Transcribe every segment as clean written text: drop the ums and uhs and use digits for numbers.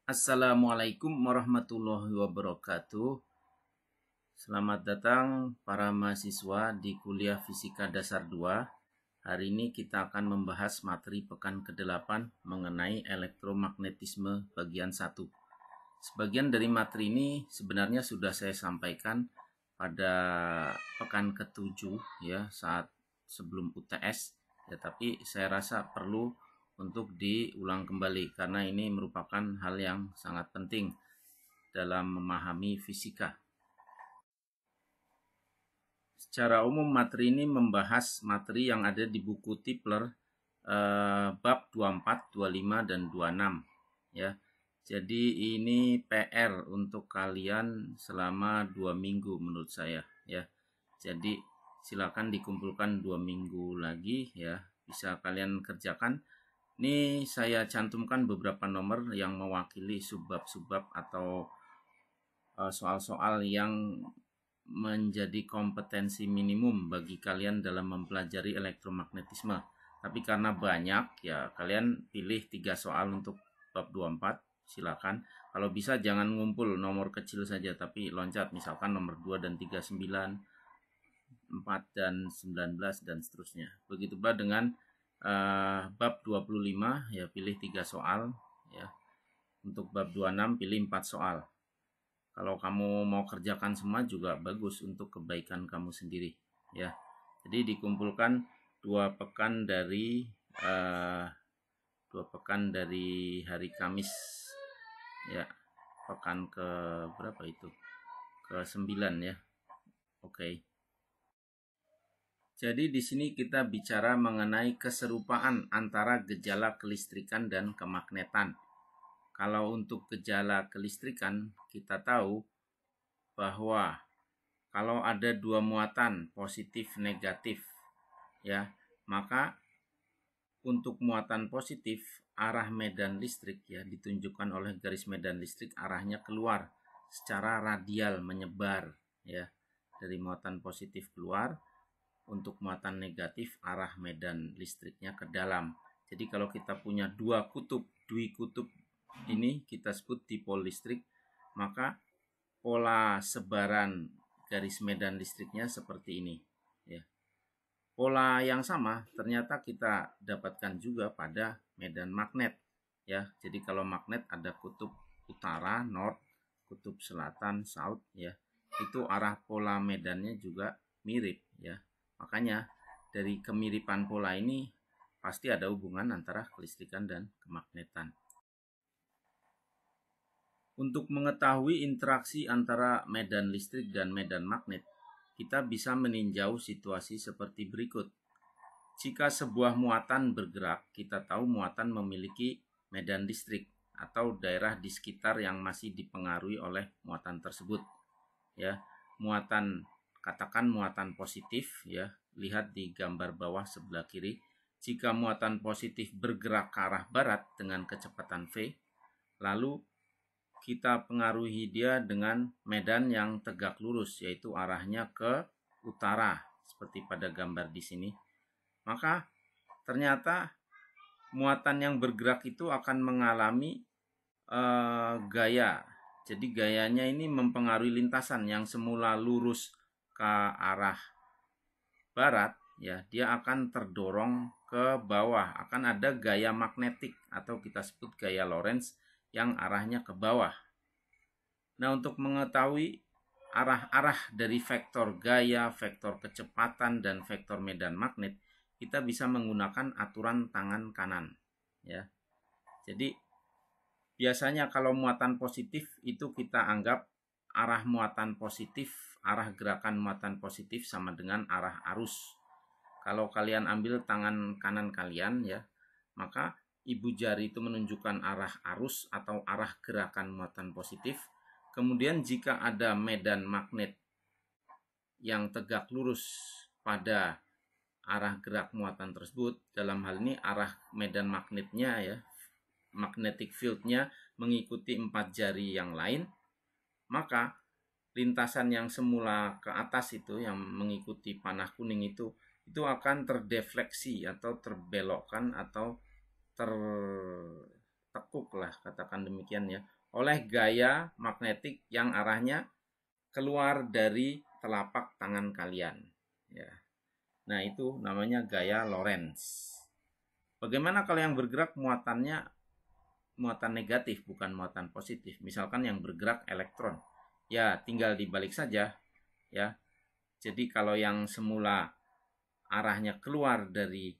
Assalamualaikum warahmatullahi wabarakatuh. Selamat datang para mahasiswa di kuliah Fisika Dasar 2. Hari ini kita akan membahas materi pekan ke-8 mengenai elektromagnetisme bagian 1. Sebagian dari materi ini sebenarnya sudah saya sampaikan pada pekan ke-7 ya, saat sebelum UTS ya, tapi saya rasa perlu untuk diulang kembali karena ini merupakan hal yang sangat penting dalam memahami fisika. Secara umum materi ini membahas materi yang ada di buku Tipler bab 24, 25 dan 26 ya. Jadi ini PR untuk kalian selama 2 minggu menurut saya ya. Jadi silakan dikumpulkan 2 minggu lagi ya, bisa kalian kerjakan. Ini saya cantumkan beberapa nomor yang mewakili subbab-subbab atau soal-soal yang menjadi kompetensi minimum bagi kalian dalam mempelajari elektromagnetisme. Tapi karena banyak ya, kalian pilih 3 soal untuk bab 24, silakan. Kalau bisa jangan ngumpul nomor kecil saja, tapi loncat misalkan nomor 2 dan 3, 9, 4 dan 19 dan seterusnya. Begitu pula dengan bab 25 ya, pilih 3 soal ya. Untuk bab 26 pilih 4 soal. Kalau kamu mau kerjakan semua juga bagus untuk kebaikan kamu sendiri ya. Jadi dikumpulkan 2 pekan dari hari Kamis ya, pekan ke berapa itu, ke-9 ya. Oke. Jadi di sini kita bicara mengenai keserupaan antara gejala kelistrikan dan kemagnetan. Kalau untuk gejala kelistrikan, kita tahu bahwa kalau ada 2 muatan positif negatif ya, maka untuk muatan positif arah medan listrik ya ditunjukkan oleh garis medan listrik, arahnya keluar secara radial menyebar ya, dari muatan positif keluar. Untuk muatan negatif arah medan listriknya ke dalam. Jadi kalau kita punya 2 kutub, dwikutub ini kita sebut dipol listrik, maka pola sebaran garis medan listriknya seperti ini ya. Pola yang sama ternyata kita dapatkan juga pada medan magnet ya. Jadi kalau magnet ada kutub utara north, kutub selatan south ya. Itu arah pola medannya juga mirip ya. Makanya dari kemiripan pola ini pasti ada hubungan antara kelistrikan dan kemagnetan. Untuk mengetahui interaksi antara medan listrik dan medan magnet, kita bisa meninjau situasi seperti berikut. Jika sebuah muatan bergerak, kita tahu muatan memiliki medan listrik atau daerah di sekitar yang masih dipengaruhi oleh muatan tersebut. Ya, muatan, katakan muatan positif ya, lihat di gambar bawah sebelah kiri. Jika muatan positif bergerak ke arah barat dengan kecepatan v, lalu kita pengaruhi dia dengan medan yang tegak lurus, yaitu arahnya ke utara seperti pada gambar di sini. Maka ternyata muatan yang bergerak itu akan mengalami gaya. Jadi gayanya ini mempengaruhi lintasan yang semula lurus ke arah barat ya, dia akan terdorong ke bawah, akan ada gaya magnetik atau kita sebut gaya Lorentz yang arahnya ke bawah. Nah, untuk mengetahui arah-arah dari vektor gaya, vektor kecepatan dan vektor medan magnet, kita bisa menggunakan aturan tangan kanan ya. Jadi biasanya kalau muatan positif itu kita anggap arah muatan positif, arah gerakan muatan positif sama dengan arah arus. Kalau kalian ambil tangan kanan kalian ya, maka ibu jari itu menunjukkan arah arus atau arah gerakan muatan positif. Kemudian jika ada medan magnet yang tegak lurus pada arah gerak muatan tersebut, dalam hal ini arah medan magnetnya ya, magnetic field-nya mengikuti 4 jari yang lain, maka lintasan yang semula ke atas itu yang mengikuti panah kuning itu akan terdefleksi atau terbelokkan atau tertekan tertekuk lah, katakan demikian ya, oleh gaya magnetik yang arahnya keluar dari telapak tangan kalian ya. Nah, itu namanya gaya Lorentz. Bagaimana kalau yang bergerak muatannya muatan negatif bukan muatan positif? Misalkan yang bergerak elektron. Ya, tinggal dibalik saja ya. Jadi kalau yang semula arahnya keluar dari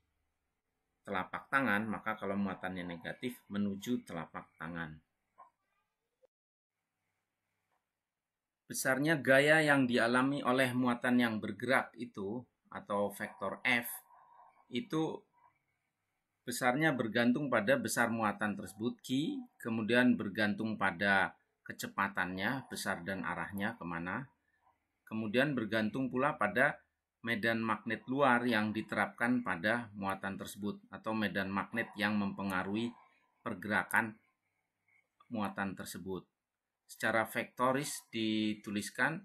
telapak tangan, maka kalau muatannya negatif menuju telapak tangan. Besarnya gaya yang dialami oleh muatan yang bergerak itu atau vektor F itu besarnya bergantung pada besar muatan tersebut Q, kemudian bergantung pada kecepatannya, besar dan arahnya kemana, kemudian bergantung pula pada medan magnet luar yang diterapkan pada muatan tersebut atau medan magnet yang mempengaruhi pergerakan muatan tersebut. Secara vektoris dituliskan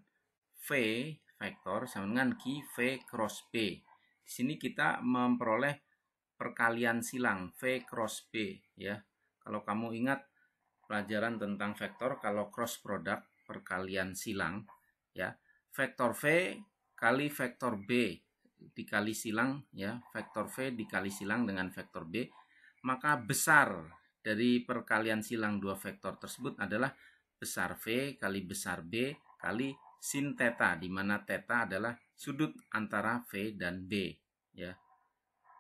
V vektor sama dengan Q V cross B. Di sini kita memperoleh perkalian silang V cross B ya. Kalau kamu ingat pelajaran tentang vektor, kalau cross product perkalian silang ya, vektor V kali vektor B dikali silang ya, vektor V dikali silang dengan vektor B, maka besar dari perkalian silang dua vektor tersebut adalah besar V kali besar B kali sin theta, di mana theta adalah sudut antara V dan B ya.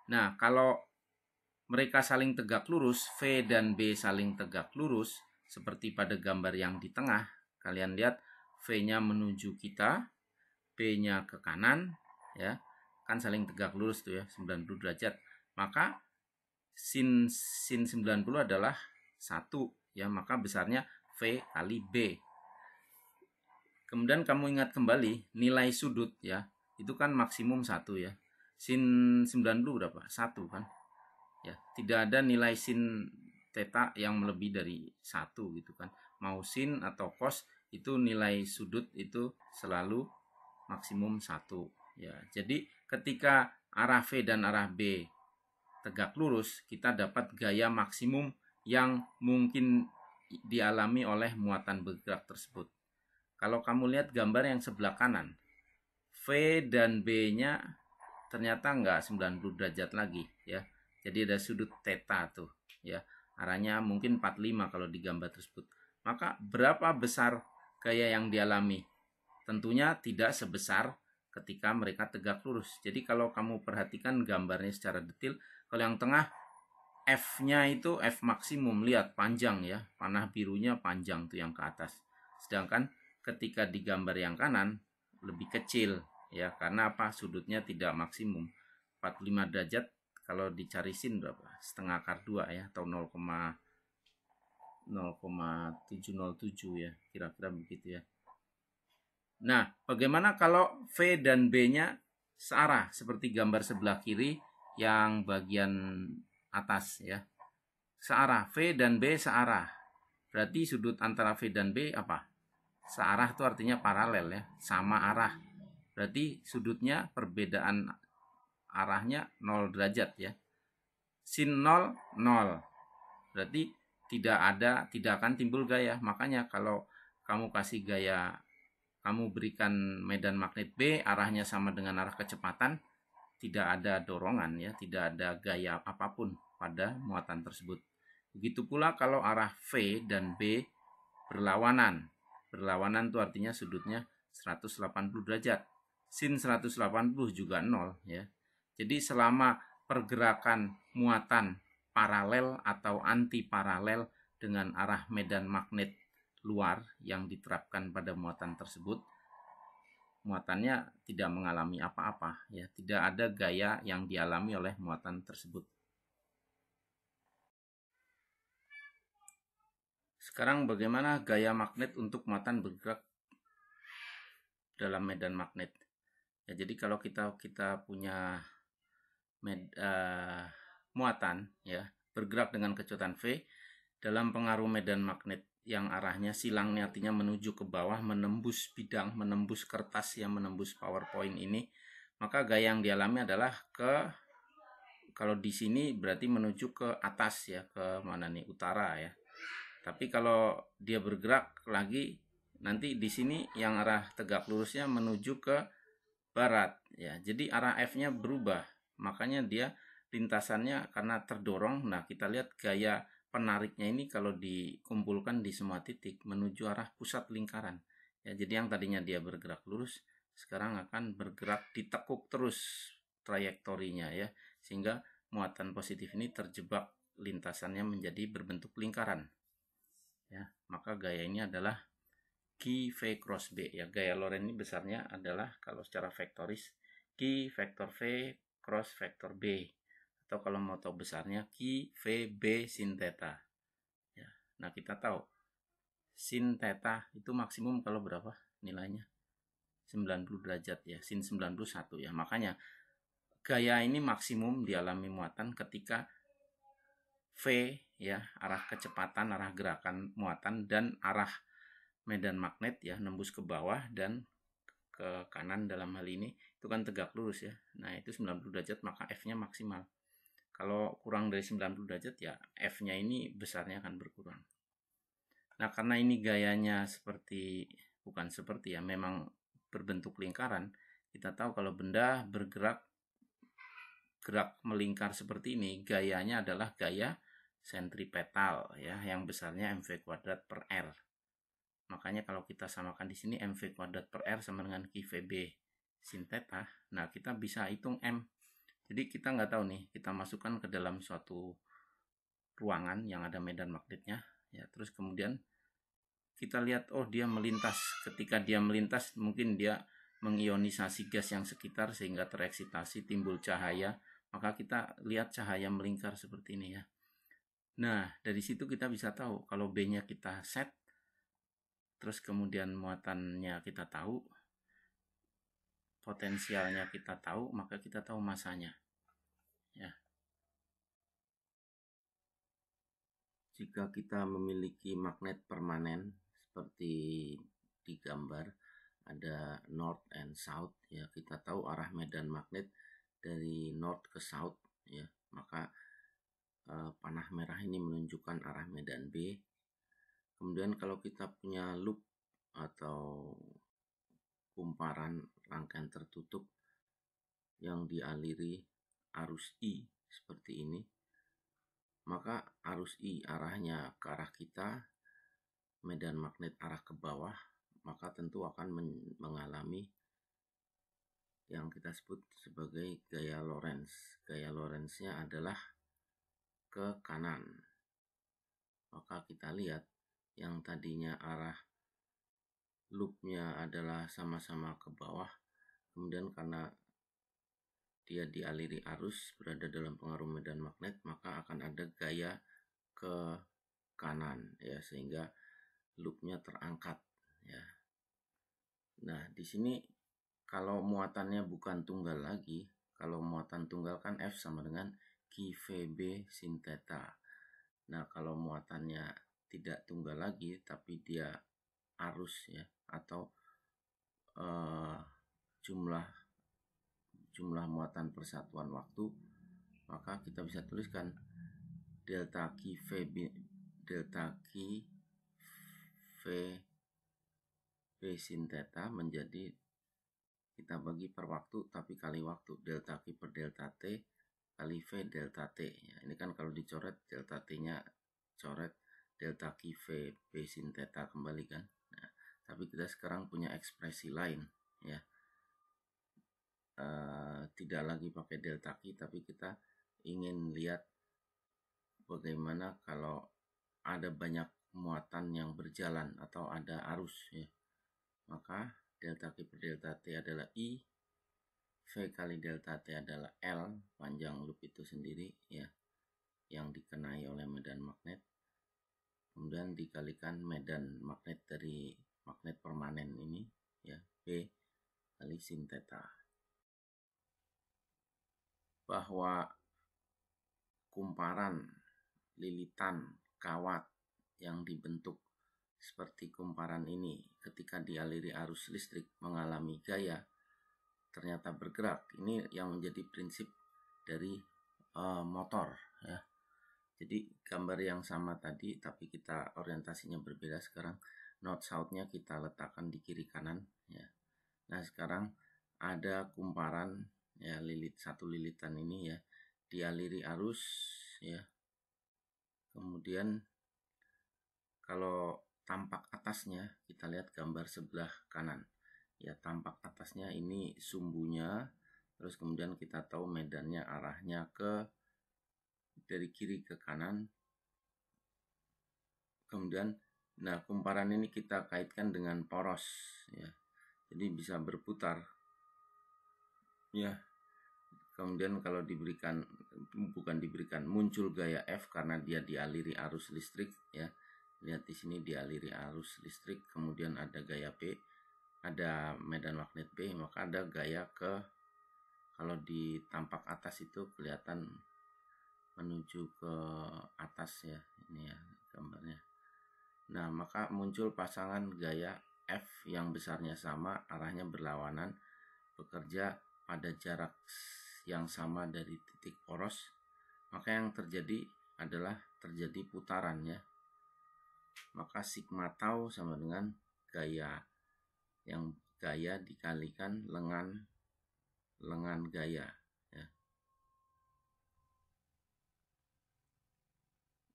Nah, kalau mereka saling tegak lurus, V dan B saling tegak lurus seperti pada gambar yang di tengah, kalian lihat V-nya menuju kita, B-nya ke kanan ya, kan saling tegak lurus tuh ya, 90 derajat. Maka sin 90 adalah 1 ya, maka besarnya V kali B. Kemudian kamu ingat kembali nilai sudut ya, itu kan maksimum 1 ya. Sin 90 berapa? 1 kan? Ya, tidak ada nilai sin theta yang lebih dari 1 gitu kan. Mau sin atau cos itu nilai sudut itu selalu maksimum 1 ya. Jadi ketika arah V dan arah B tegak lurus, kita dapat gaya maksimum yang mungkin dialami oleh muatan bergerak tersebut. Kalau kamu lihat gambar yang sebelah kanan, V dan B-nya ternyata nggak 90 derajat lagi ya. Jadi ada sudut theta tuh ya. Arahnya mungkin 45 kalau di gambar tersebut. Maka berapa besar gaya yang dialami? Tentunya tidak sebesar ketika mereka tegak lurus. Jadi kalau kamu perhatikan gambarnya secara detail, kalau yang tengah F-nya itu F maksimum, lihat panjang ya. Panah birunya panjang tuh yang ke atas. Sedangkan ketika di gambar yang kanan lebih kecil ya, karena apa? Sudutnya tidak maksimum. 45 derajat kalau dicari sin berapa? Setengah akar 2 ya, atau 0,707 ya, kira-kira begitu ya. Nah, bagaimana kalau V dan B-nya searah seperti gambar sebelah kiri yang bagian atas ya. Searah, V dan B searah. Berarti sudut antara V dan B apa? Searah itu artinya paralel ya, sama arah. Berarti sudutnya perbedaan arahnya 0 derajat ya. Sin 0, 0. Berarti tidak akan timbul gaya. Makanya kalau kamu kasih gaya, kamu berikan medan magnet B, arahnya sama dengan arah kecepatan, tidak ada dorongan ya, tidak ada gaya apapun pada muatan tersebut. Begitu pula kalau arah V dan B berlawanan. Berlawanan itu artinya sudutnya 180 derajat. Sin 180 juga 0 ya. Jadi selama pergerakan muatan paralel atau anti paralel dengan arah medan magnet luar yang diterapkan pada muatan tersebut, muatannya tidak mengalami apa-apa ya, tidak ada gaya yang dialami oleh muatan tersebut. Sekarang bagaimana gaya magnet untuk muatan bergerak dalam medan magnet? Ya, jadi kalau kita punya muatan ya bergerak dengan kecepatan V dalam pengaruh medan magnet yang arahnya silang, artinya menuju ke bawah, menembus bidang, menembus kertas yang menembus PowerPoint ini, maka gaya yang dialami adalah ke kalau di sini berarti menuju ke atas ya, ke mana nih, utara ya. Tapi kalau dia bergerak lagi, nanti di sini yang arah tegak lurusnya menuju ke barat ya. Jadi arah F-nya berubah. Makanya dia lintasannya karena terdorong. Nah, kita lihat gaya penariknya ini kalau dikumpulkan di semua titik menuju arah pusat lingkaran. Ya, jadi yang tadinya dia bergerak lurus sekarang akan bergerak ditekuk terus trayektorinya ya. Sehingga muatan positif ini terjebak lintasannya menjadi berbentuk lingkaran. Ya, maka gaya ini adalah Q V cross B ya. Gaya Lorentz ini besarnya adalah kalau secara vektoris Q vektor V cross vektor B, atau kalau mau tahu besarnya Q V B sin theta ya. Nah, kita tahu sin theta itu maksimum kalau berapa nilainya? 90 derajat ya, sin 91 ya. Makanya gaya ini maksimum dialami muatan ketika V ya, arah kecepatan, arah gerakan muatan, dan arah medan magnet ya nembus ke bawah dan ke kanan dalam hal ini itu kan tegak lurus ya. Nah, itu 90 derajat, maka F-nya maksimal. Kalau kurang dari 90 derajat ya F-nya ini besarnya akan berkurang. Nah, karena ini gayanya memang berbentuk lingkaran, kita tahu kalau benda gerak melingkar seperti ini, gayanya adalah gaya sentripetal ya, yang besarnya mv kuadrat per r. Makanya kalau kita samakan di sini mv kuadrat per r sama dengan QVB sin theta, nah kita bisa hitung M. Jadi kita nggak tahu nih, kita masukkan ke dalam suatu ruangan yang ada medan magnetnya, ya. Terus kemudian kita lihat, oh dia melintas. Ketika dia melintas, mungkin dia mengionisasi gas yang sekitar sehingga tereksitasi, timbul cahaya. Maka kita lihat cahaya melingkar seperti ini ya. Nah, dari situ kita bisa tahu kalau B-nya kita set, terus kemudian muatannya kita tahu, potensialnya kita tahu, maka kita tahu masanya ya. Jika kita memiliki magnet permanen seperti di gambar ada north and south ya, kita tahu arah medan magnet dari north ke south ya, maka panah merah ini menunjukkan arah medan B. Kemudian kalau kita punya loop atau kumparan rangkaian tertutup yang dialiri arus I seperti ini, maka arus I arahnya ke arah kita, medan magnet arah ke bawah, maka tentu akan mengalami yang kita sebut sebagai gaya Lorentz. Gaya Lorentz-nya adalah ke kanan. Maka kita lihat yang tadinya arah loopnya adalah sama-sama ke bawah, kemudian karena dia dialiri arus berada dalam pengaruh medan magnet, maka akan ada gaya ke kanan ya, sehingga loopnya terangkat ya. Nah, di sini kalau muatannya bukan tunggal lagi, kalau muatan tunggal kan F sama dengan QVB sin theta. Nah, kalau muatannya tidak tunggal lagi tapi dia arus ya, atau jumlah muatan persatuan waktu, maka kita bisa tuliskan delta Q V sin theta menjadi, kita bagi per waktu tapi kali waktu, delta Q per delta T kali V delta T ya. Ini kan kalau dicoret delta T nya coret delta Q V B sin theta kembali kan. Nah, tapi kita sekarang punya ekspresi lain ya, tidak lagi pakai delta Q, tapi kita ingin lihat bagaimana kalau ada banyak muatan yang berjalan atau ada arus ya. Maka delta Q per delta T adalah I, V kali delta T adalah L, panjang loop itu sendiri ya, yang dikenai oleh medan magnet. Kemudian dikalikan medan magnet dari magnet permanen ini ya, B kali sin theta. Bahwa kumparan, lilitan, kawat yang dibentuk seperti kumparan ini ketika dialiri arus listrik mengalami gaya ternyata bergerak. Ini yang menjadi prinsip dari motor ya. Jadi gambar yang sama tadi tapi kita orientasinya berbeda. Sekarang north south-nya kita letakkan di kiri kanan ya. Nah, sekarang ada kumparan ya, satu lilitan ini ya dialiri arus ya. Kemudian kalau tampak atasnya kita lihat gambar sebelah kanan. Ya, tampak atasnya ini sumbunya. Terus kemudian kita tahu medannya arahnya dari kiri ke kanan. Kemudian nah kumparan ini kita kaitkan dengan poros ya. Jadi bisa berputar. Ya. Kemudian kalau muncul gaya F karena dia dialiri arus listrik ya. Lihat di sini dialiri arus listrik, kemudian ada gaya P, ada medan magnet B, maka ada gaya kalau di tampak atas itu kelihatan menuju ke atas ya, ini ya gambarnya. Nah, maka muncul pasangan gaya F yang besarnya sama, arahnya berlawanan, bekerja pada jarak yang sama dari titik poros, maka yang terjadi adalah terjadi putaran ya. Maka sigma tau sama dengan gaya dikalikan lengan gaya ya.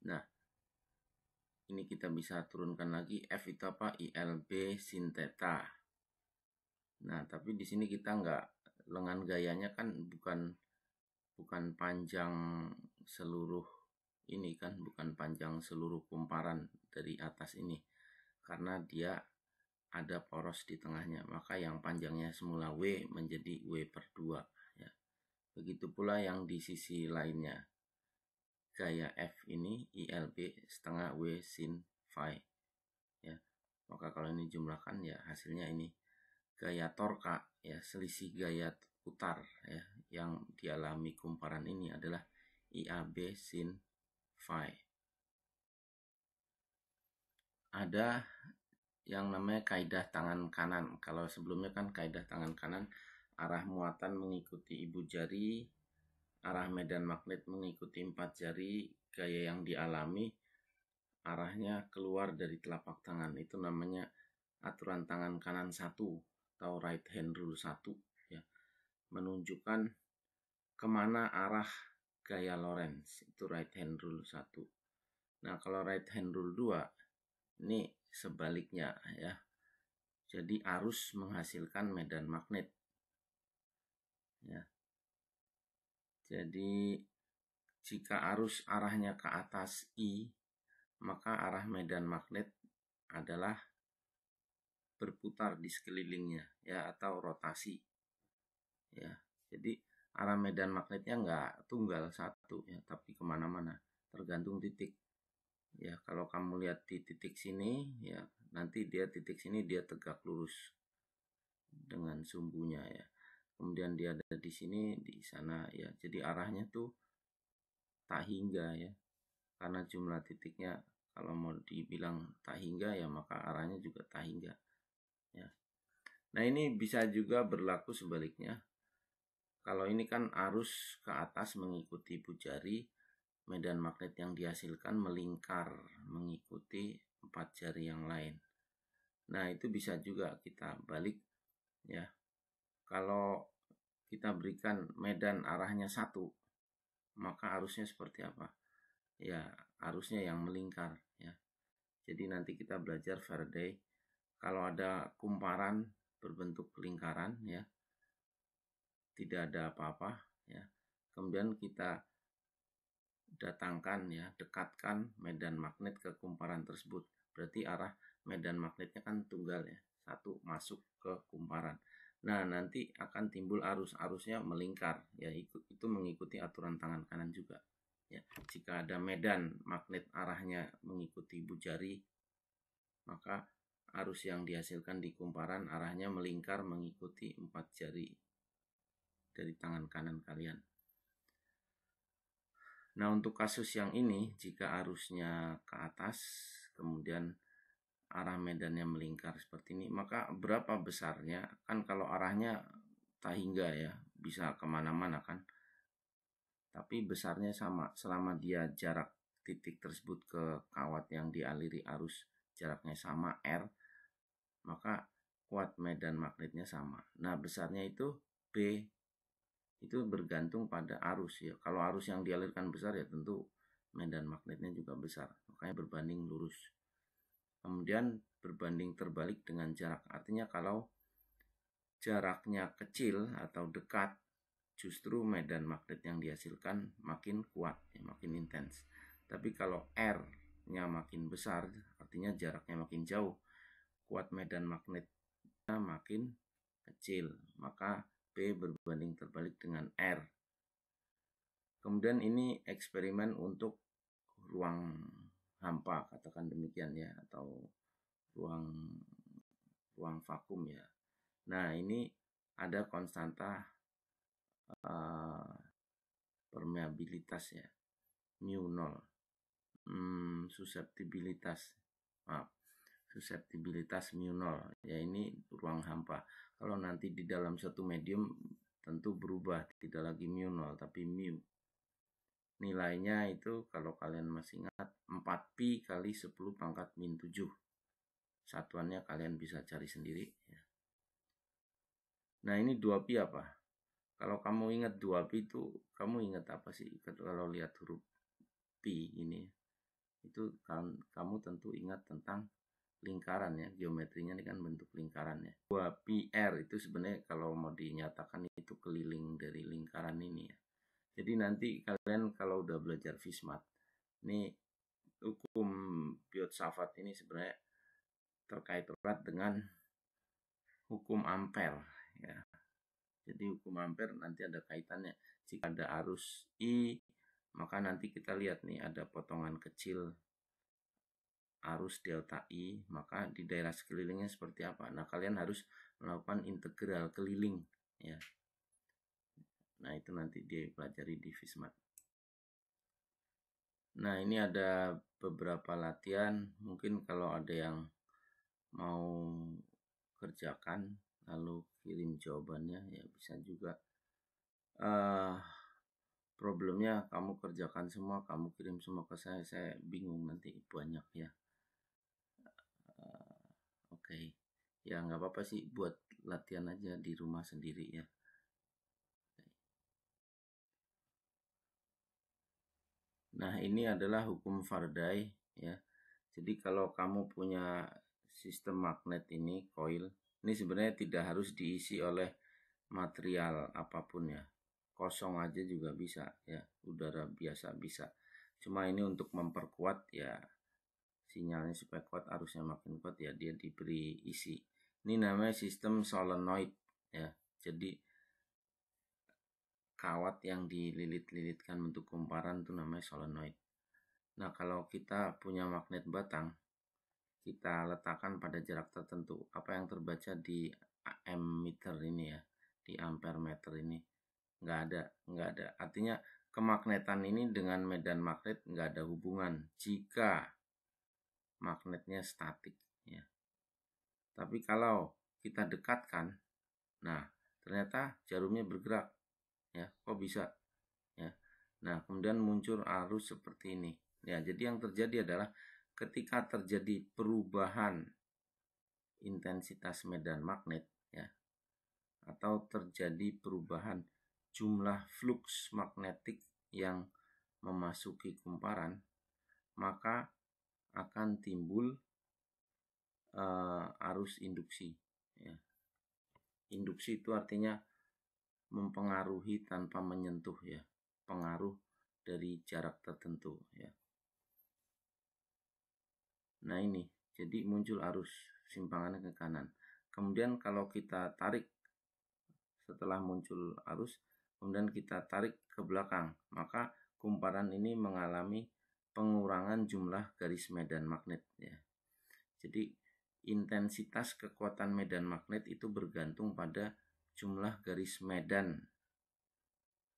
Nah, ini kita bisa turunkan lagi F itu apa? ILB sin theta. Nah, tapi di sini kita nggak, lengan gayanya kan bukan panjang seluruh ini kan, bukan panjang seluruh kumparan dari atas ini, karena dia ada poros di tengahnya, maka yang panjangnya semula W menjadi W/2 ya. Begitu pula yang di sisi lainnya, gaya F ini ILB setengah W sin phi ya. Maka kalau ini jumlahkan ya hasilnya ini gaya torka ya, selisih gaya putar ya yang dialami kumparan ini adalah IAB sin phi. Ada yang namanya kaidah tangan kanan. Kalau sebelumnya kan kaidah tangan kanan, arah muatan mengikuti ibu jari, arah medan magnet mengikuti 4 jari, gaya yang dialami arahnya keluar dari telapak tangan. Itu namanya aturan tangan kanan 1 atau right hand rule 1 ya. Menunjukkan kemana arah gaya Lorentz, itu right hand rule 1. Nah, kalau right hand rule 2 ini sebaliknya ya. Jadi arus menghasilkan medan magnet ya. Jadi jika arus arahnya ke atas I, maka arah medan magnet adalah berputar di sekelilingnya ya, atau rotasi ya. Jadi arah medan magnetnya nggak tunggal satu ya, tapi kemana-mana tergantung titik ya. Kalau kamu lihat di titik sini ya, nanti titik sini dia tegak lurus dengan sumbunya ya. Kemudian dia ada di sini, di sana ya. Jadi arahnya tuh tak hingga ya. Karena jumlah titiknya kalau mau dibilang tak hingga ya, maka arahnya juga tak hingga ya. Nah, ini bisa juga berlaku sebaliknya. Kalau ini kan arus ke atas mengikuti ibu jari, medan magnet yang dihasilkan melingkar mengikuti 4 jari yang lain. Nah, itu bisa juga kita balik ya. Kalau kita berikan medan arahnya 1, maka arusnya seperti apa? Ya, arusnya yang melingkar ya. Jadi nanti kita belajar Faraday, kalau ada kumparan berbentuk lingkaran ya, tidak ada apa-apa ya. Kemudian kita datangkan ya, dekatkan medan magnet ke kumparan tersebut. Berarti arah medan magnetnya kan tunggal ya, 1 masuk ke kumparan. Nah, nanti akan timbul arusnya melingkar ya, itu mengikuti aturan tangan kanan juga ya. Jika ada medan magnet arahnya mengikuti ibu jari, maka arus yang dihasilkan di kumparan arahnya melingkar mengikuti 4 jari dari tangan kanan kalian. Nah, untuk kasus yang ini, jika arusnya ke atas, kemudian arah medannya melingkar seperti ini, maka berapa besarnya? Kan kalau arahnya tak hingga ya, bisa kemana-mana kan. tapi besarnya sama. Selama dia jarak titik tersebut ke kawat yang dialiri arus jaraknya sama R, maka kuat medan magnetnya sama. Nah, besarnya itu B itu bergantung pada arus ya. Kalau arus yang dialirkan besar ya tentu medan magnetnya juga besar, makanya berbanding lurus. Kemudian berbanding terbalik dengan jarak, artinya kalau jaraknya kecil atau dekat, justru medan magnet yang dihasilkan makin kuat, ya, makin intens. Tapi kalau R-nya makin besar, artinya jaraknya makin jauh, kuat medan magnetnya makin kecil, maka B berbanding terbalik dengan R. Kemudian ini eksperimen untuk ruang hampa, katakan demikian ya, atau ruang vakum ya. Nah, ini ada konstanta permeabilitas ya, mu0, suseptibilitas mu0 ya, ini ruang hampa. Kalau nanti di dalam satu medium tentu berubah, tidak lagi mu0 tapi mu. Nilainya itu kalau kalian masih ingat 4pi kali 10 pangkat min 7. Satuannya kalian bisa cari sendiri ya. Nah, ini 2pi apa? Kalau kamu ingat 2pi itu, kamu ingat apa sih kalau lihat huruf pi ini? Itu kamu tentu ingat tentang lingkaran ya, geometrinya ini kan bentuk lingkaran ya. 2pi R itu sebenarnya kalau mau dinyatakan itu keliling dari lingkaran ini ya. Jadi nanti kalian kalau udah belajar Fismat, ini hukum Biot-Savart ini sebenarnya terkait erat dengan hukum Ampere ya. Jadi hukum Ampere nanti ada kaitannya. Jika ada arus I, maka nanti kita lihat nih ada potongan kecil arus delta I, maka di daerah sekelilingnya seperti apa. Nah, kalian harus melakukan integral keliling ya. Nah, itu nanti dipelajari di Fismat. Nah, ini ada beberapa latihan. Mungkin kalau ada yang mau kerjakan lalu kirim jawabannya ya bisa juga. Problemnya kamu kerjakan semua, kamu kirim semua ke saya bingung nanti banyak ya. Oke. Ya nggak apa-apa sih, buat latihan aja di rumah sendiri ya. Nah, ini adalah hukum Faraday ya. Jadi kalau kamu punya sistem magnet ini, coil, ini sebenarnya tidak harus diisi oleh material apapun ya. Kosong aja juga bisa ya, udara biasa bisa. Cuma ini untuk memperkuat ya, sinyalnya supaya kuat, arusnya makin kuat ya, dia diberi isi. Ini namanya sistem solenoid ya. Jadi kawat yang dililit-lilitkan bentuk kumparan itu namanya solenoid. Nah, kalau kita punya magnet batang, kita letakkan pada jarak tertentu, apa yang terbaca di ammeter ini ya, di ampere meter ini nggak ada. Artinya kemagnetan ini dengan medan magnet nggak ada hubungan jika magnetnya statik ya. Tapi kalau kita dekatkan, nah ternyata jarumnya bergerak ya, kok bisa ya. Nah, kemudian muncul arus seperti ini ya. Jadi yang terjadi adalah ketika terjadi perubahan intensitas medan magnet ya, atau terjadi perubahan jumlah flux magnetik yang memasuki kumparan, maka akan timbul arus induksi ya. Induksi itu artinya mempengaruhi tanpa menyentuh ya, pengaruh dari jarak tertentu ya. Nah, ini jadi muncul arus simpangannya ke kanan. Kemudian kalau kita tarik setelah muncul arus, kemudian kita tarik ke belakang, maka kumparan ini mengalami pengurangan jumlah garis medan magnet ya. Jadi intensitas kekuatan medan magnet itu bergantung pada jumlah garis medan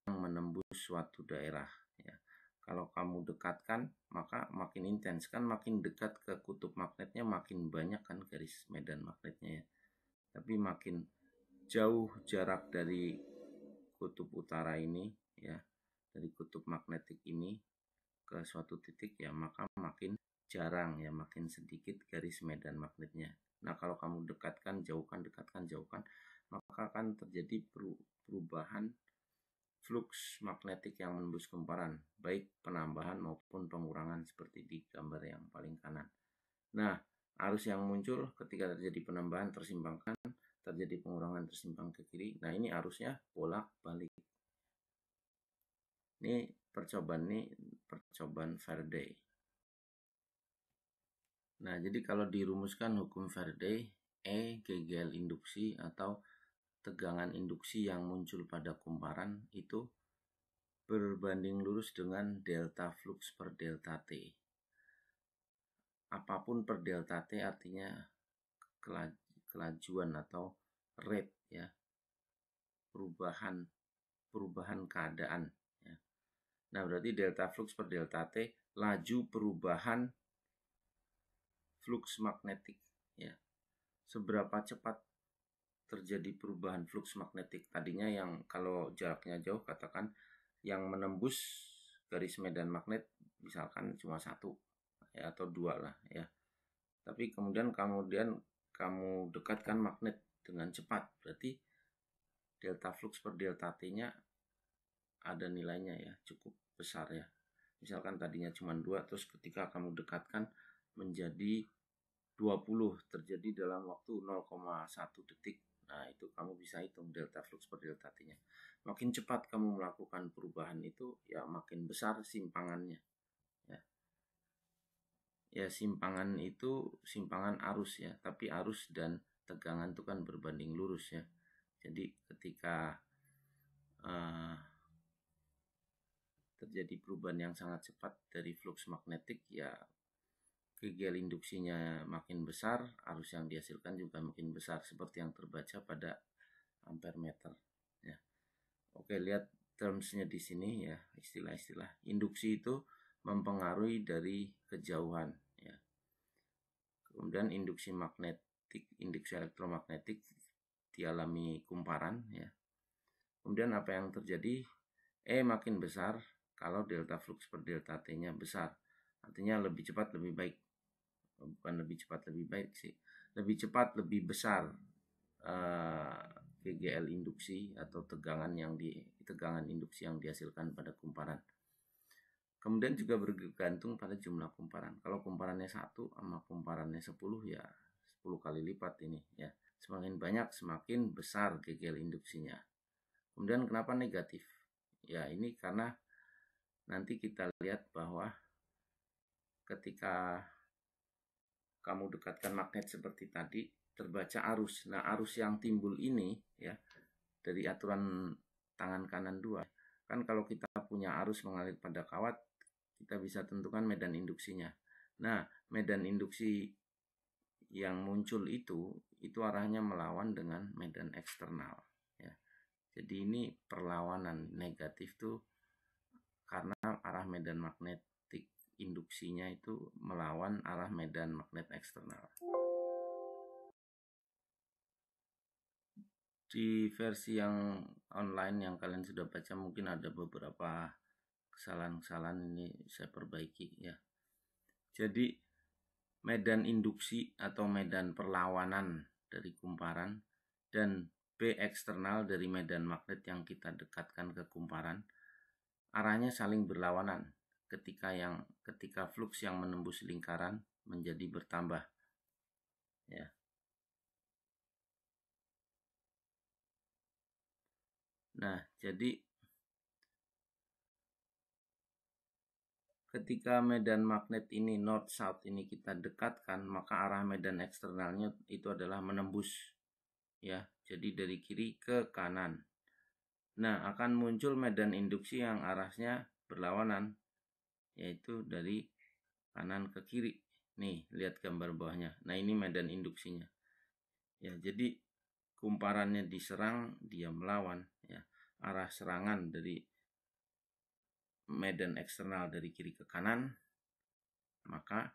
yang menembus suatu daerah ya. Kalau kamu dekatkan, maka makin intens kan, makin dekat ke kutub magnetnya makin banyak kan garis medan magnetnya ya. Tapi makin jauh jarak dari kutub utara ini ya, dari kutub magnetik ini ke suatu titik ya, maka makin jarang ya, makin sedikit garis medan magnetnya. Nah, kalau kamu dekatkan, jauhkan, maka akan terjadi perubahan flux magnetik yang menembus kumparan, baik penambahan maupun pengurangan seperti di gambar yang paling kanan. Nah, arus yang muncul ketika terjadi penambahan tersimpangkan, terjadi pengurangan tersimpang ke kiri. Nah, ini arusnya bolak-balik. Ini percobaan Faraday. Nah, jadi kalau dirumuskan hukum Faraday, E GGL induksi atau tegangan induksi yang muncul pada kumparan itu berbanding lurus dengan delta flux per delta T. Apapun per delta T artinya kelajuan atau rate ya, perubahan keadaan ya. Nah, berarti delta flux per delta T laju perubahan flux magnetik ya. Seberapa cepat terjadi perubahan flux magnetik? Tadinya yang kalau jaraknya jauh katakan yang menembus garis medan magnet misalkan cuma 1 ya, atau 2 lah ya. Tapi kemudian kamu dekatkan magnet dengan cepat, berarti delta flux per delta T-nya ada nilainya ya, cukup besar ya. Misalkan tadinya cuma 2, terus ketika kamu dekatkan menjadi 20, terjadi dalam waktu 0,1 detik. Nah, itu kamu bisa hitung delta flux per delta T-nya. Makin cepat kamu melakukan perubahan itu, ya makin besar simpangannya. Ya, simpangan itu simpangan arus ya, tapi arus dan tegangan itu kan berbanding lurus ya. Jadi ketika terjadi perubahan yang sangat cepat dari flux magnetik ya, GGL induksinya makin besar, arus yang dihasilkan juga makin besar seperti yang terbaca pada ampere meter ya. Oke, lihat termsnya di sini ya, istilah-istilah. Induksi itu mempengaruhi dari kejauhan ya. Kemudian induksi elektromagnetik dialami kumparan ya. Kemudian apa yang terjadi? E makin besar kalau delta flux per delta T-nya besar. Artinya lebih cepat lebih baik. Bukan lebih cepat lebih baik sih. Lebih cepat lebih besar GGL induksi atau tegangan induksi yang dihasilkan pada kumparan. Kemudian juga bergantung pada jumlah kumparan. Kalau kumparannya 1 sama kumparannya 10 ya 10 kali lipat ini ya. Semakin banyak semakin besar GGL induksinya. Kemudian kenapa negatif? Ya, ini karena nanti kita lihat bahwa ketika kamu dekatkan magnet seperti tadi terbaca arus. Nah, arus yang timbul ini ya dari aturan tangan kanan 2. Kan kalau kita punya arus mengalir pada kawat, kita bisa tentukan medan induksinya. Nah, medan induksi yang muncul itu arahnya melawan dengan medan eksternal ya. Jadi ini perlawanan negatif tuh karena arah medan magnetik induksinya itu melawan arah medan magnet eksternal. Di versi yang online yang kalian sudah baca mungkin ada beberapa kesalahan-kesalahan, ini saya perbaiki ya. Jadi medan induksi atau medan perlawanan dari kumparan dan B eksternal dari medan magnet yang kita dekatkan ke kumparan arahnya saling berlawanan ketika flux yang menembus lingkaran menjadi bertambah ya. Nah, jadi ketika medan magnet ini north south ini kita dekatkan, maka arah medan eksternalnya itu adalah menembus ya. Jadi dari kiri ke kanan. Nah, akan muncul medan induksi yang arahnya berlawanan, yaitu dari kanan ke kiri. Nih, lihat gambar bawahnya. Nah, ini medan induksinya. Ya, jadi kumparannya diserang, dia melawan ya. Arah serangan dari medan eksternal dari kiri ke kanan, maka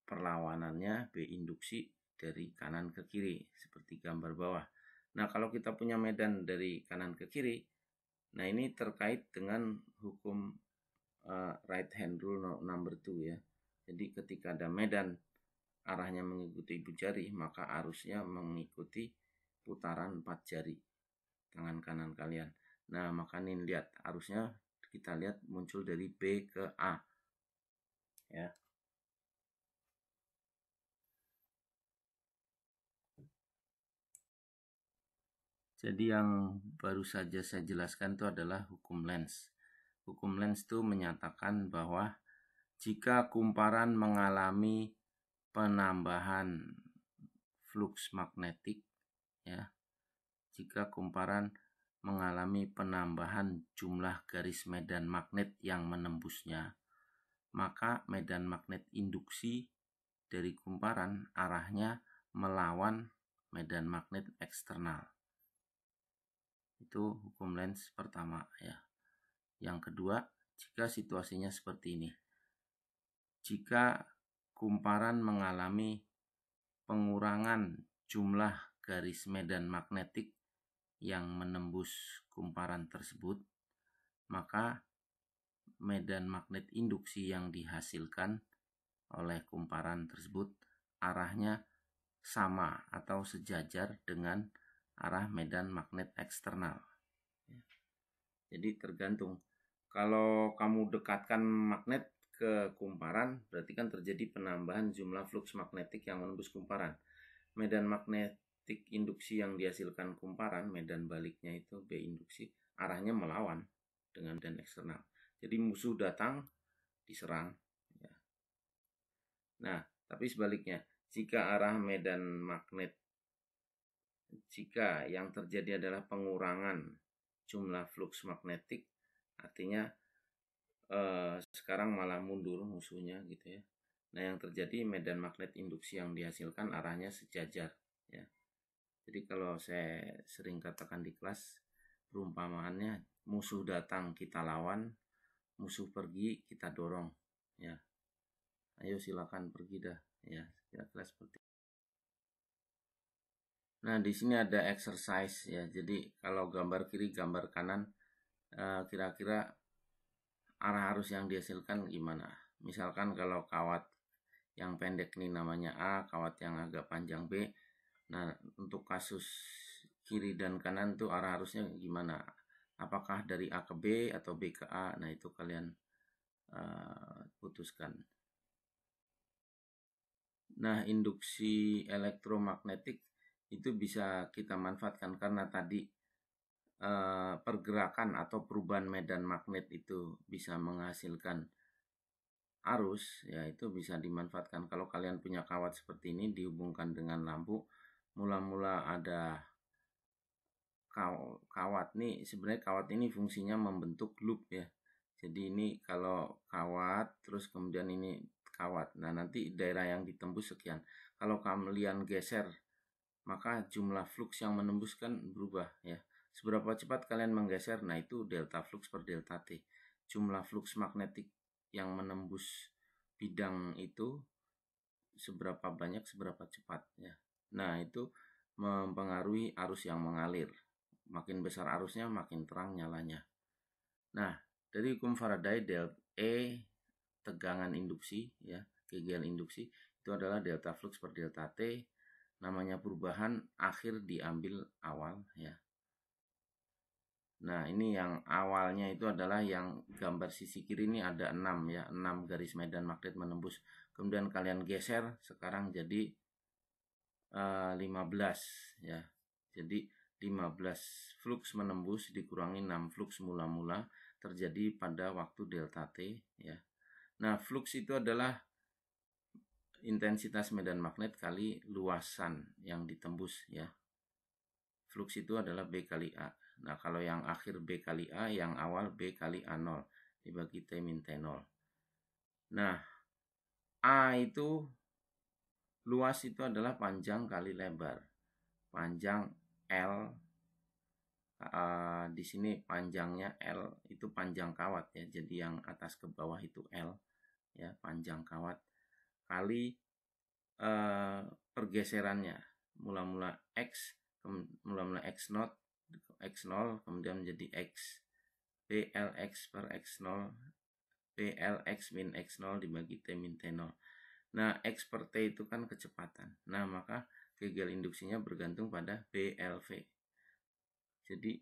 perlawanannya B induksi dari kanan ke kiri seperti gambar bawah. Nah, kalau kita punya medan dari kanan ke kiri, Nah, ini terkait dengan hukum right hand rule number 2 ya. Jadi ketika ada medan arahnya mengikuti ibu jari, maka arusnya mengikuti putaran 4 jari tangan kanan kalian. Nah, maka ini lihat arusnya kita lihat muncul dari B ke A. Ya. Jadi yang baru saja saya jelaskan itu adalah hukum Lenz. Hukum Lenz itu menyatakan bahwa jika kumparan mengalami penambahan flux magnetik, ya, jika kumparan mengalami penambahan jumlah garis medan magnet yang menembusnya, maka medan magnet induksi dari kumparan arahnya melawan medan magnet eksternal. Itu hukum Lenz pertama ya. Yang kedua, jika situasinya seperti ini. Jika kumparan mengalami pengurangan jumlah garis medan magnetik yang menembus kumparan tersebut, maka medan magnet induksi yang dihasilkan oleh kumparan tersebut arahnya sama atau sejajar dengan arah medan magnet eksternal. Jadi tergantung. Kalau kamu dekatkan magnet ke kumparan, berarti kan terjadi penambahan jumlah flux magnetik yang menembus kumparan. Medan magnetik induksi yang dihasilkan kumparan, medan baliknya itu B induksi, arahnya melawan dengan medan eksternal. Jadi musuh datang, diserang. Ya. Nah, tapi sebaliknya, jika arah medan magnet, jika yang terjadi adalah pengurangan jumlah flux magnetik, artinya sekarang malah mundur musuhnya gitu ya. Nah, yang terjadi medan magnet induksi yang dihasilkan arahnya sejajar ya. Jadi kalau saya sering katakan di kelas, perumpamaannya musuh datang kita lawan, musuh pergi kita dorong ya. Ayo silakan pergi dah ya, kira-kira seperti itu. Nah, di sini ada exercise ya. Jadi kalau gambar kiri, gambar kanan, kira-kira arah arus yang dihasilkan gimana? Misalkan kalau kawat yang pendek ini namanya A, kawat yang agak panjang B. Nah, untuk kasus kiri dan kanan tuh arah arusnya gimana? Apakah dari A ke B atau B ke A? Nah, itu kalian putuskan. Nah, induksi elektromagnetik itu bisa kita manfaatkan karena tadi pergerakan atau perubahan medan magnet itu bisa menghasilkan arus, ya itu bisa dimanfaatkan. Kalau kalian punya kawat seperti ini dihubungkan dengan lampu, mula-mula ada kawat nih, sebenarnya kawat ini fungsinya membentuk loop ya. Jadi ini kalau kawat terus kemudian ini kawat. Nah, nanti daerah yang ditembus sekian. Kalau kalian geser, maka jumlah flux yang menembus kan berubah ya. Seberapa cepat kalian menggeser, nah itu delta flux per delta T. Jumlah flux magnetik yang menembus bidang itu seberapa banyak, seberapa cepat ya. Nah, itu mempengaruhi arus yang mengalir. Makin besar arusnya, makin terang nyalanya. Nah, dari hukum Faraday del E tegangan induksi ya, kegiatan induksi itu adalah delta flux per delta T. Namanya perubahan akhir diambil awal ya. Nah, ini yang awalnya itu adalah yang gambar sisi kiri ini ada 6 ya, 6 garis medan magnet menembus. Kemudian kalian geser sekarang jadi 15 ya. Jadi 15 flux menembus dikurangi 6 flux mula-mula terjadi pada waktu delta T ya. Nah, flux itu adalah intensitas medan magnet kali luasan yang ditembus ya. Flux itu adalah B kali A. Nah, kalau yang akhir B kali A, yang awal B kali A0 dibagi T min T0. Nah, A itu luas itu adalah panjang kali lebar. Panjang L di sini panjangnya L itu panjang kawat ya. Jadi yang atas ke bawah itu L ya, panjang kawat kali pergeserannya mula-mula X X0 kemudian menjadi X PLX per X0, PLX min X0 dibagi T min T0. Nah, X per T itu kan kecepatan. Nah, maka Kegel induksinya bergantung pada BLV. Jadi,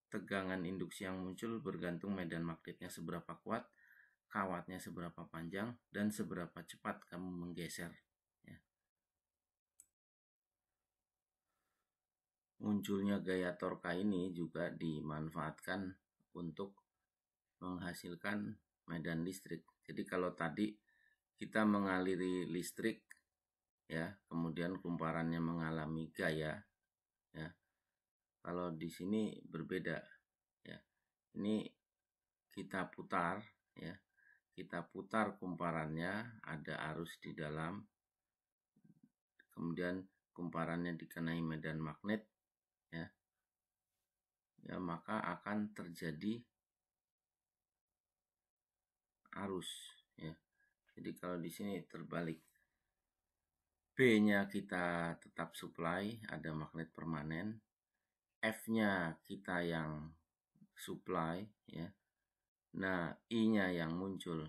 tegangan induksi yang muncul bergantung medan magnetnya seberapa kuat, kawatnya seberapa panjang, dan seberapa cepat kamu menggeser. Ya. Munculnya gaya torka ini juga dimanfaatkan untuk menghasilkan medan listrik. Jadi kalau tadi kita mengaliri listrik, ya, kemudian kumparannya mengalami gaya, ya. Kalau di sini berbeda, ya. Ini kita putar, ya. Kita putar kumparannya, ada arus di dalam, kemudian kumparannya dikenai medan magnet, ya. Ya, maka akan terjadi arus, ya. Jadi kalau di sini terbalik. B-nya kita tetap supply, ada magnet permanen. F-nya kita yang supply, ya. Nah, I-nya yang muncul,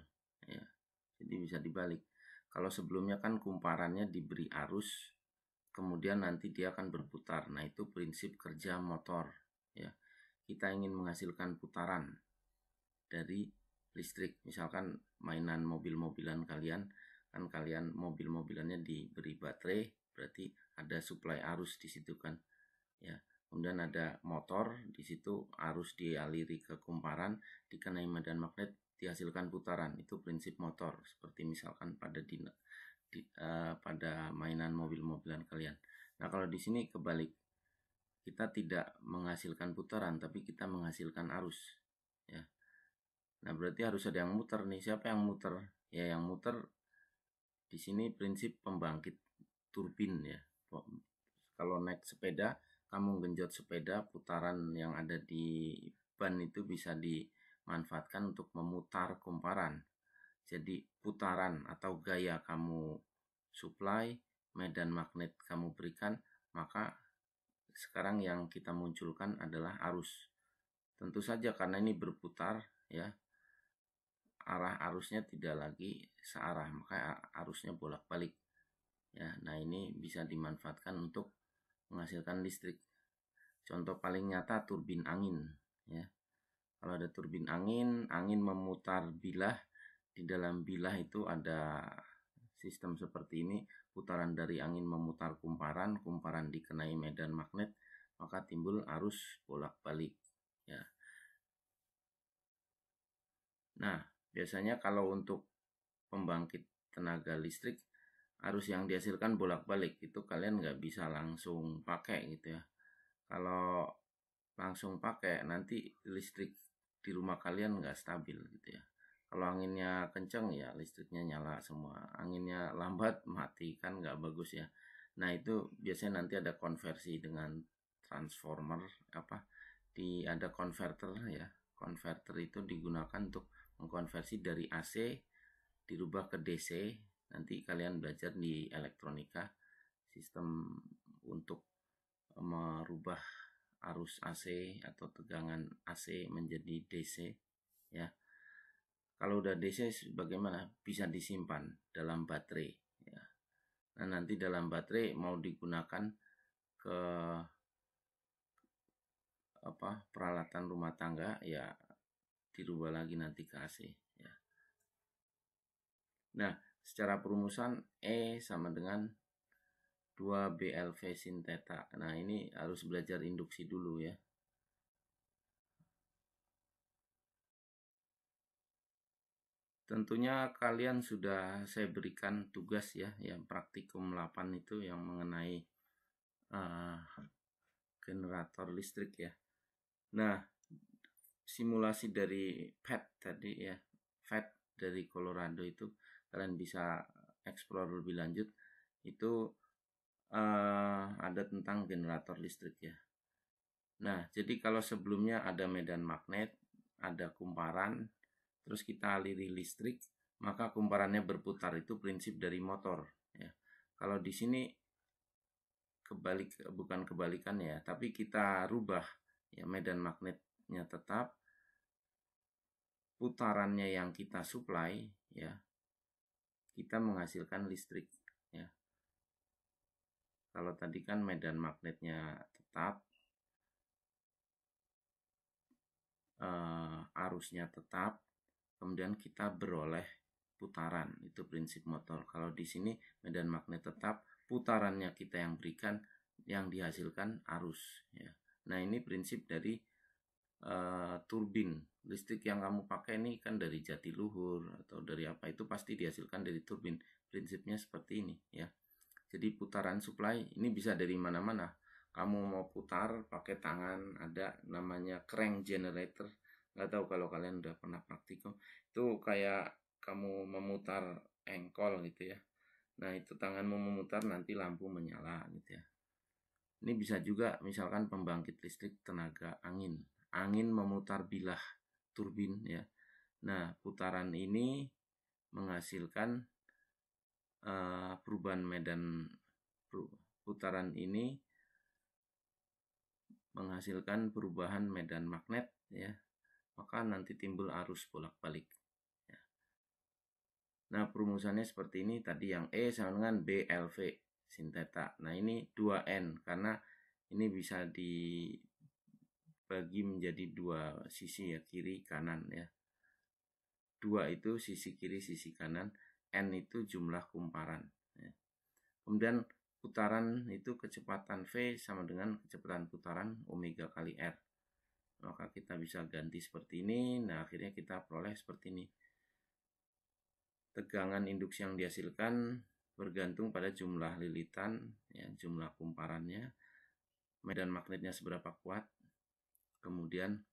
ya. Jadi bisa dibalik. Kalau sebelumnya kan kumparannya diberi arus, kemudian nanti dia akan berputar. Nah, itu prinsip kerja motor, ya. Kita ingin menghasilkan putaran dari listrik. Misalkan mainan mobil-mobilan kalian, kan kalian mobil-mobilannya diberi baterai, berarti ada suplai arus di situ kan, ya. Kemudian ada motor, di situ arus dialiri ke kumparan, dikenai medan magnet, dihasilkan putaran. Itu prinsip motor, seperti misalkan pada pada mainan mobil-mobilan kalian. Nah, kalau di sini kebalik, kita tidak menghasilkan putaran, tapi kita menghasilkan arus, ya. Nah, berarti harus ada yang muter nih. Siapa yang muter? Ya, yang muter di sini prinsip pembangkit turbin, ya. Kalau naik sepeda, kamu genjot sepeda, putaran yang ada di ban itu bisa dimanfaatkan untuk memutar kumparan. Jadi putaran atau gaya kamu supply, medan magnet kamu berikan, maka sekarang yang kita munculkan adalah arus. Tentu saja karena ini berputar, ya, arah arusnya tidak lagi searah, maka arusnya bolak-balik, ya. Nah, ini bisa dimanfaatkan untuk menghasilkan listrik. Contoh paling nyata turbin angin, ya. Kalau ada turbin angin, angin memutar bilah, di dalam bilah itu ada sistem seperti ini, putaran dari angin memutar kumparan, kumparan dikenai medan magnet, maka timbul arus bolak-balik, ya. Nah, biasanya kalau untuk pembangkit tenaga listrik, arus yang dihasilkan bolak-balik itu kalian nggak bisa langsung pakai gitu, ya. Kalau langsung pakai, nanti listrik di rumah kalian nggak stabil gitu, ya. Kalau anginnya kenceng, ya listriknya nyala semua. Anginnya lambat, mati, kan nggak bagus, ya. Nah, itu biasanya nanti ada konversi dengan transformer, ada converter, ya. Converter itu digunakan untuk mengkonversi dari AC dirubah ke DC. Nanti kalian belajar di elektronika sistem untuk merubah arus AC atau tegangan AC menjadi DC, ya. Kalau udah DC bagaimana? Bisa disimpan dalam baterai, ya. Nah, nanti dalam baterai mau digunakan ke peralatan rumah tangga, ya dirubah lagi nanti ke AC, ya. Nah, secara perumusan E sama dengan 2BLV sin theta. Nah, ini harus belajar induksi dulu, ya. Tentunya kalian sudah saya berikan tugas, ya, yang praktikum 8 itu yang mengenai generator listrik, ya. Nah, simulasi dari PET tadi, ya, PET dari Colorado itu kalian bisa explore lebih lanjut. Itu ada tentang generator listrik, ya. Nah, jadi kalau sebelumnya ada medan magnet, ada kumparan, terus kita aliri listrik, maka kumparannya berputar. Itu prinsip dari motor, ya. Kalau di sini bukan kebalikannya, tapi kita rubah, ya, medan magnetnya tetap, putarannya yang kita supply, ya, kita menghasilkan listrik, ya. Kalau tadi kan medan magnetnya tetap, arusnya tetap, kemudian kita beroleh putaran, itu prinsip motor. Kalau di sini medan magnet tetap, putarannya kita yang berikan, yang dihasilkan arus, ya. Nah, ini prinsip dari turbin listrik yang kamu pakai ini kan dari jatiluhur atau dari apa, itu pasti dihasilkan dari turbin. Prinsipnya seperti ini, ya. Jadi putaran supply ini bisa dari mana-mana. Kamu mau putar pakai tangan, ada namanya crank generator. Nggak tahu kalau kalian udah pernah praktikum. Itu kayak kamu memutar engkol gitu ya. Nah, itu tanganmu memutar, nanti lampu menyala gitu ya. Ini bisa juga misalkan pembangkit listrik tenaga angin. Angin memutar bilah turbin, ya. Nah, putaran ini menghasilkan perubahan medan, putaran ini menghasilkan perubahan medan magnet, ya. Maka nanti timbul arus bolak-balik, ya. Nah, perumusannya seperti ini tadi, yang E sama dengan BLV sin theta. Nah, ini 2N karena ini bisa dibagi menjadi dua sisi, ya, kiri kanan, ya. 2 itu sisi kiri, sisi kanan, N itu jumlah kumparan, ya. Kemudian putaran itu kecepatan V sama dengan kecepatan putaran omega kali R. Maka kita bisa ganti seperti ini. Nah, akhirnya kita peroleh seperti ini. Tegangan induksi yang dihasilkan bergantung pada jumlah lilitan, ya, jumlah kumparannya, medan magnetnya seberapa kuat, kemudian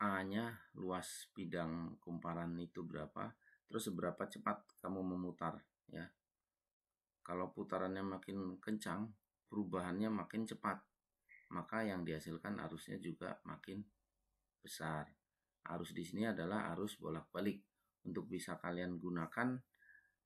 A-nya, luas bidang kumparan itu berapa, terus seberapa cepat kamu memutar, ya. Kalau putarannya makin kencang, perubahannya makin cepat, maka yang dihasilkan arusnya juga makin besar. Arus di sini adalah arus bolak-balik. Untuk bisa kalian gunakan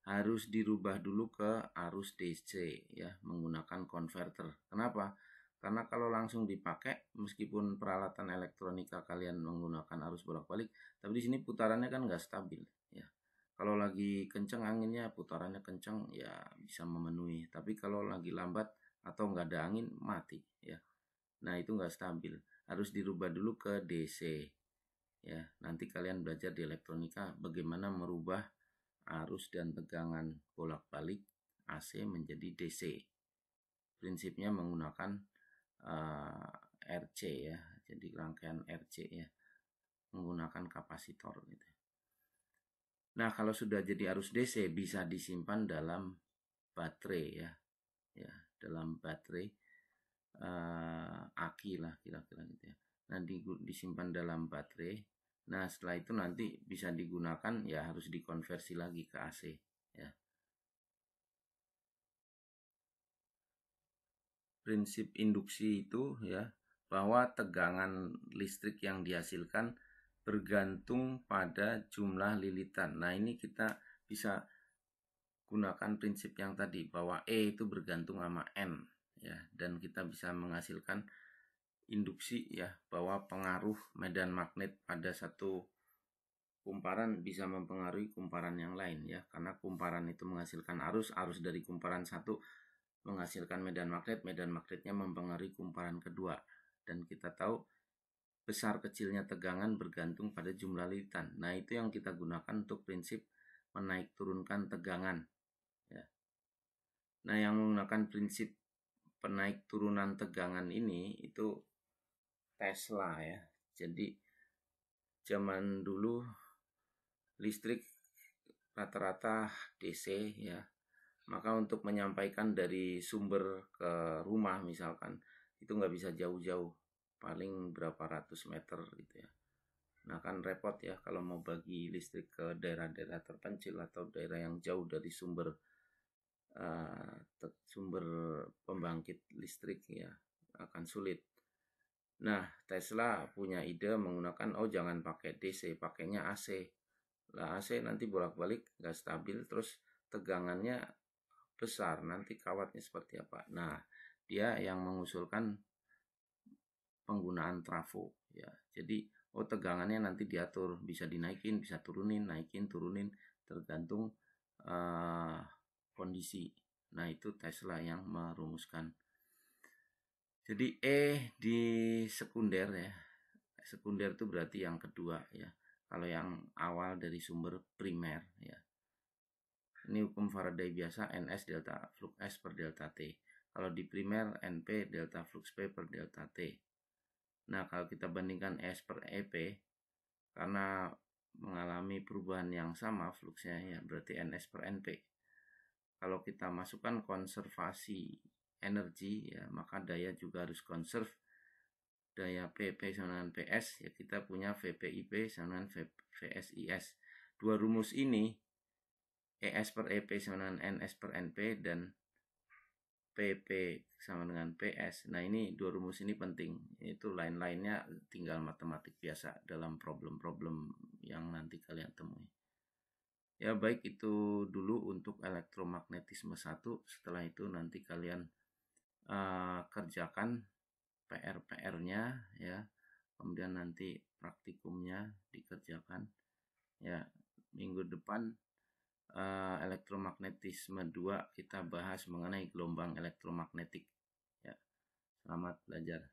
harus dirubah dulu ke arus DC, ya, menggunakan konverter. Kenapa? Karena kalau langsung dipakai, meskipun peralatan elektronika kalian menggunakan arus bolak-balik, tapi di sini putarannya kan nggak stabil, ya. Kalau lagi kenceng anginnya, putarannya kenceng, ya bisa memenuhi. Tapi kalau lagi lambat atau nggak ada angin, mati, ya. Nah, itu nggak stabil. Harus dirubah dulu ke DC, ya. Nanti kalian belajar di elektronika bagaimana merubah arus dan tegangan bolak-balik AC menjadi DC. Prinsipnya menggunakan RC, ya. Jadi rangkaian RC, ya, menggunakan kapasitor gitu. Nah, kalau sudah jadi arus DC bisa disimpan dalam baterai, ya. Ya, dalam baterai aki lah kira-kira gitu, ya. Nah, disimpan dalam baterai. Nah, setelah itu nanti bisa digunakan, ya harus dikonversi lagi ke AC, ya. Prinsip induksi itu, ya, bahwa tegangan listrik yang dihasilkan bergantung pada jumlah lilitan. Nah, ini kita bisa gunakan prinsip yang tadi bahwa E itu bergantung sama N, ya, dan kita bisa menghasilkan induksi, ya, bahwa pengaruh medan magnet pada satu kumparan bisa mempengaruhi kumparan yang lain, ya, karena kumparan itu menghasilkan arus dari kumparan satu menghasilkan medan magnetnya mempengaruhi kumparan kedua, dan kita tahu besar kecilnya tegangan bergantung pada jumlah lilitan. Nah, itu yang kita gunakan untuk prinsip menaik turunkan tegangan, ya. Nah, yang menggunakan prinsip penaik turunan tegangan ini itu Tesla, ya. Jadi zaman dulu listrik rata-rata DC, ya. Maka untuk menyampaikan dari sumber ke rumah misalkan, itu nggak bisa jauh-jauh, paling berapa ratus meter gitu, ya. Nah, kan repot, ya, kalau mau bagi listrik ke daerah-daerah terpencil atau daerah yang jauh dari sumber pembangkit listrik, ya, akan sulit. Nah, Tesla punya ide menggunakan, jangan pakai DC, pakainya AC. Lah, AC nanti bolak-balik nggak stabil, terus tegangannya besar, nanti kawatnya seperti apa. Nah, dia yang mengusulkan penggunaan trafo, ya. Jadi Oh, tegangannya nanti diatur, bisa dinaikin, bisa turunin, naikin, turunin, tergantung kondisi. Nah, itu Tesla yang merumuskan. Jadi di sekunder ya. Sekunder itu berarti yang kedua ya. Kalau yang awal dari sumber primer ya. Ini hukum Faraday biasa, NS delta flux S per delta T. Kalau di primer, NP delta flux P per delta T. Nah, kalau kita bandingkan S per EP, karena mengalami perubahan yang sama fluxnya ya, berarti NS per NP. Kalau kita masukkan konservasi energi ya, maka daya juga harus konserv. Daya PP sama dengan PS ya, kita punya VPIP sama dengan VSIS. Dua rumus ini, ES per EP sama dengan NS per NP dan PP sama dengan PS. Nah, ini dua rumus ini penting. Itu lain-lainnya tinggal matematik biasa dalam problem-problem yang nanti kalian temui. Ya, baik, itu dulu untuk elektromagnetisme 1. Setelah itu nanti kalian kerjakan PR-nya ya. Kemudian nanti praktikumnya dikerjakan. Ya, minggu depan elektromagnetisme 2 kita bahas mengenai gelombang elektromagnetik. Ya, selamat belajar.